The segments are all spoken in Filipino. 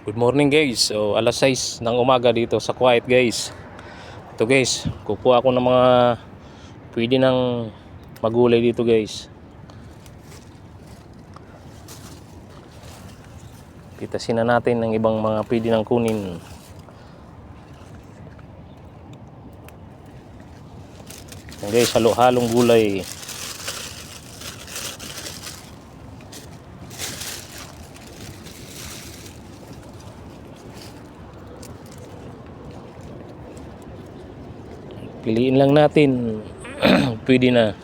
Good morning guys. So alas 6 ng umaga dito sa Kuwait guys. Ito guys, kukuha ako ng mga pwede ng magulay dito guys. Pitasin na natin ng ibang mga pwede nang kunin. Yan guys, halo-halong gulay. Piliin lang natin. Pwede na.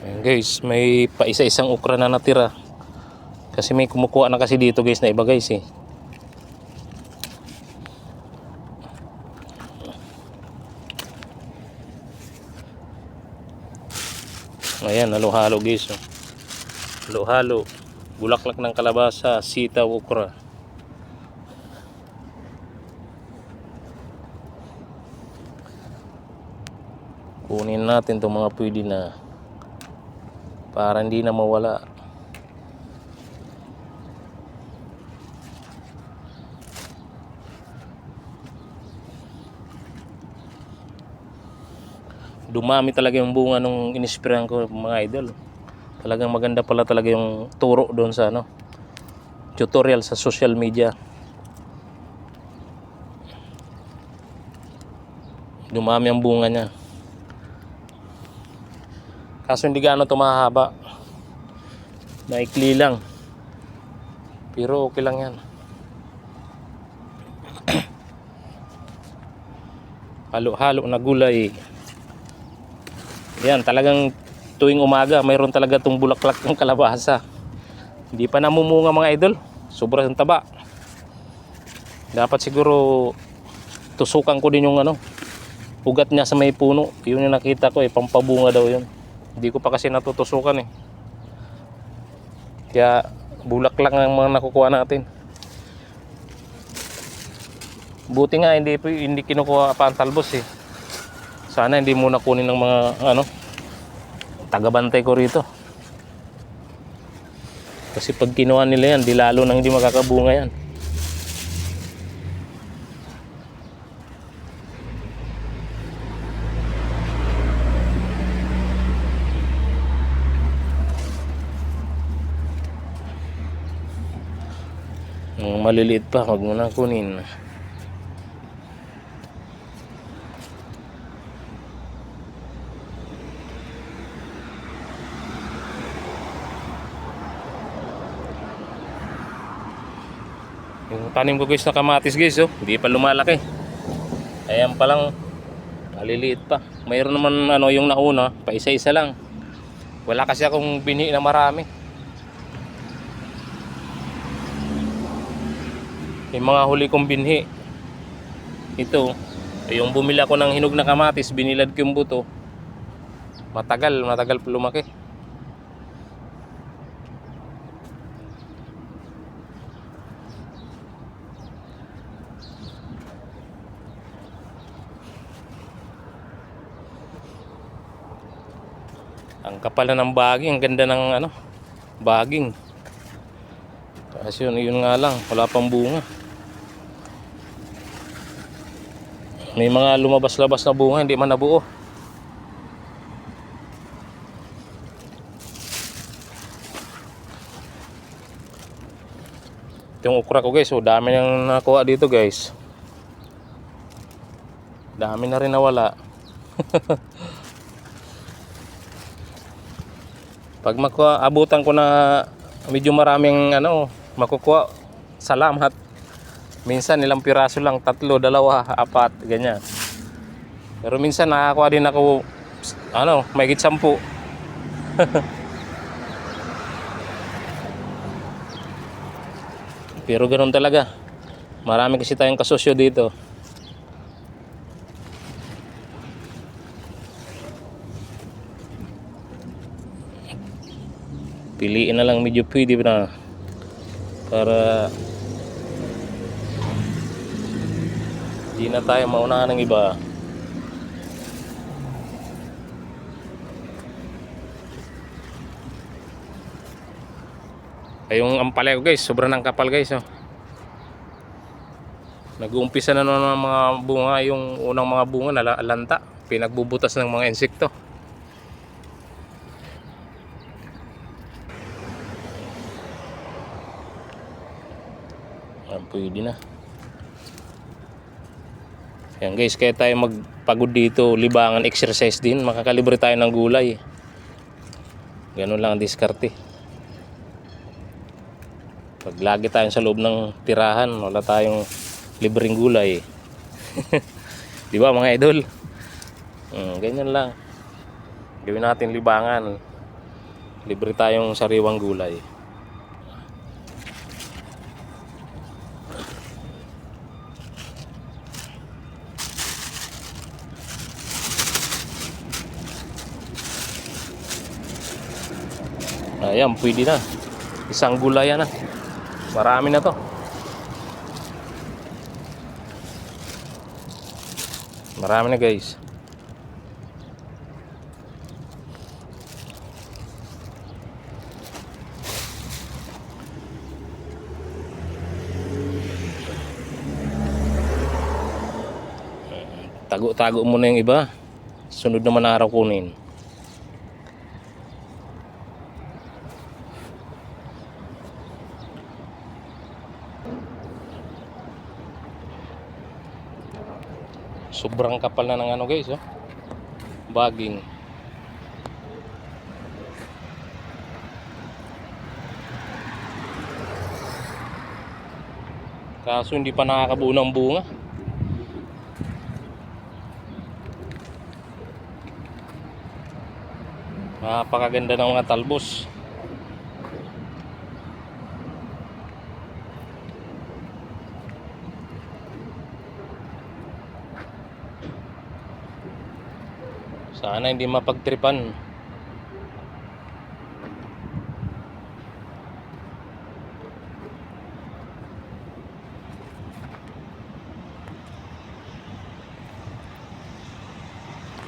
Ayan guys, may pa isa-isang okra na natira. Kasi may kumukuha na kasi dito guys na iba guys eh. Ayan, halo-halo guys. Halo-halo. Bulaklak ng kalabasa, sitaw, okra. Kunin natin itong mga pwede na para hindi na mawala. Dumami talaga yung bunga nung inisprayan ko mga idol. Talagang maganda pala talaga yung turo doon sa tutorial sa social media. Dumami ang bunga niya. Kaso hindi gaano ito mahaba. Maikli lang. Pero okay lang yan. Halo-halo na gulay. Yan, talagang tuwing umaga mayroon talaga itong bulaklak ng kalabasa. Hindi pa namumunga mga idol. Sobrang taba. Dapat siguro tusukan ko din yung ugat niya sa may puno. Yun yung nakita ko pampabunga daw yun. Hindi ko pa kasi natutusukan eh. Kaya bulaklak ang mga nakukuha natin. Buti nga hindi kinukuha pa ang talbos eh. Sana hindi muna kunin ng mga tagabantay ko rito. Kasi pag kinuha nila yan, di lalo nang hindi makakabunga yan. Maliliit pa, huwag mo na kunin. Yung tanim ko guys na kamatis guys, hindi pa lumalaki. Ayan pa lang, maliliit pa. Mayroon naman yung nauna, pa isa-isa lang. Wala kasi akong binhi na marami. Yung mga huli kong binhi, ito, yung bumili ako ng hinog na kamatis, binilad ko yung buto. Matagal pa lumaki. Ang kapal na ng baging, ang ganda ng baging. Kasi yun nga lang, wala pang bunga. May mga lumabas-labas na bunga, hindi man nabuo. Yung okra ko guys, dami nang nakuha dito guys. Dami na rin nawala. Pag abutan ko na medyo maraming makukuha, salamat. Minsan ilang piraso lang, 3, 2, 4, ganyan. Pero minsan nakakuha din ako mahigit 10. Pero ganoon talaga. Marami kasi tayong kasosyo dito. Piliin na lang medyo pwede na para Hindi na tayo maunahan ng iba. Ay, yung ampalaya ko guys, sobrang ng kapal guys, oh. Nag-uumpisa na naman ng mga bunga, yung unang mga bunga na lanta, pinagbubutas ng mga insekto. Ayan, pwede na. Ayan guys, kaya tayo magpagod dito, libangan, exercise din, makakalibre tayo ng gulay. Ganun lang ang diskarte. Pag lagi tayo sa loob ng tirahan, wala tayong libreng gulay. Di ba mga idol? Ganyan lang. Gawin natin libangan. Libre tayong sariwang gulay. Ayan, pwede na. Isang gulay na. Marami na to. Marami na guys. Tago-tago muna yung iba. Sunod naman na araw kunin. Sobrang kapal na ng ano guys, oh. Baging. Kaso hindi pa nakakabuo ng bunga. Napakaganda ng mga talbos. Sana hindi mapagtripan.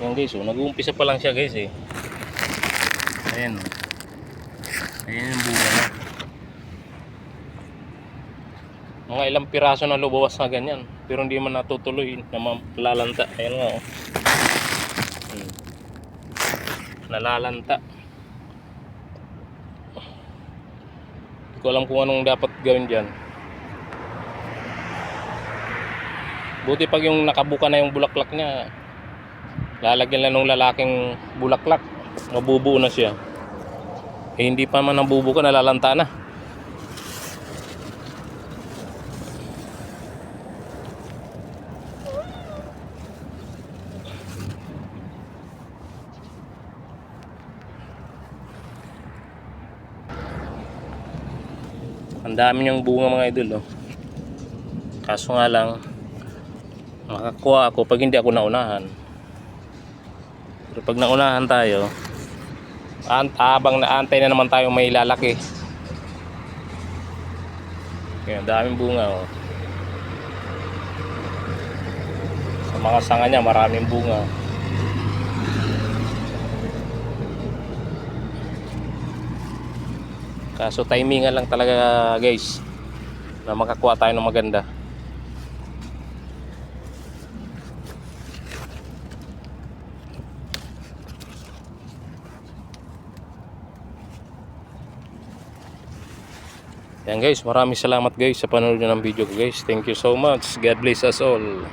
Yan guys, oh, nag-uumpisa pa lang siya guys eh. Ayan. Ayan yung bunga na. Mga ilang piraso na lubawas na ganyan. Pero hindi man natutuloy na malalanta. Ayan nga, oh. Nalalanta. Hindi ko alam kung anong dapat gawin dyan. Buti pag yung nakabuka na yung bulaklak niya, lalagyan lang ng lalaking bulaklak, mabubuo na siya. Eh, hindi pa man nabubuka, nalalanta na. Ang dami niyang bunga mga idol, oh. Kaso nga lang, makakuha ako pag hindi ako naunahan. Pero pag naunahan tayo, habang naantay na naman tayo may lalaki. Kaya daming bunga, oh. Sa mga sanga niya maraming bunga. Kaso timingan lang talaga guys, na makakuha tayo ng maganda. Yan guys, maraming salamat guys sa panonood nyo ng video ko guys. Thank you so much. God bless us all.